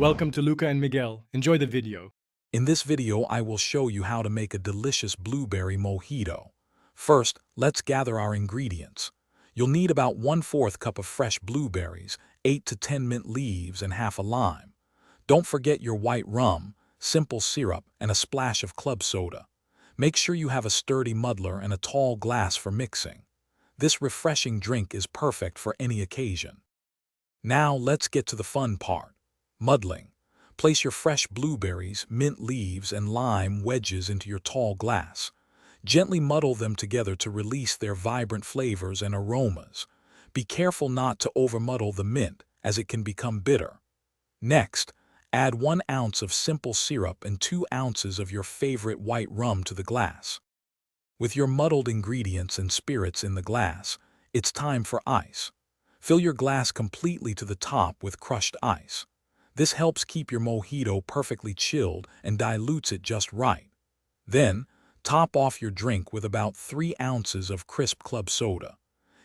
Welcome to Luca and Miguel. Enjoy the video. In this video, I will show you how to make a delicious blueberry mojito. First, let's gather our ingredients. You'll need about 1/4 cup of fresh blueberries, 8 to 10 mint leaves, and half a lime. Don't forget your white rum, simple syrup, and a splash of club soda. Make sure you have a sturdy muddler and a tall glass for mixing. This refreshing drink is perfect for any occasion. Now let's get to the fun part, muddling. Place your fresh blueberries, mint leaves, and lime wedges into your tall glass. Gently muddle them together to release their vibrant flavors and aromas. Be careful not to overmuddle the mint, as it can become bitter. Next, add 1 ounce of simple syrup and 2 ounces of your favorite white rum to the glass. With your muddled ingredients and spirits in the glass, it's time for ice. Fill your glass completely to the top with crushed ice. This helps keep your mojito perfectly chilled and dilutes it just right. Then, top off your drink with about 3 ounces of crisp club soda.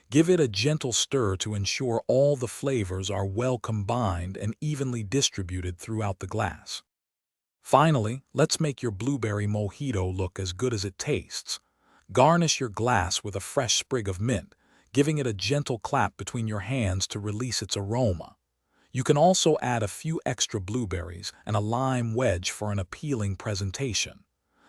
Give it a gentle stir to ensure all the flavors are well combined and evenly distributed throughout the glass. Finally, let's make your blueberry mojito look as good as it tastes. Garnish your glass with a fresh sprig of mint, giving it a gentle clap between your hands to release its aroma. You can also add a few extra blueberries and a lime wedge for an appealing presentation.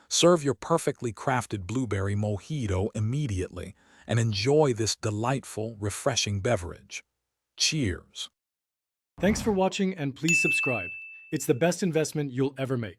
Serve your perfectly crafted blueberry mojito immediately and enjoy this delightful, refreshing beverage. Cheers! Thanks for watching and please subscribe. It's the best investment you'll ever make.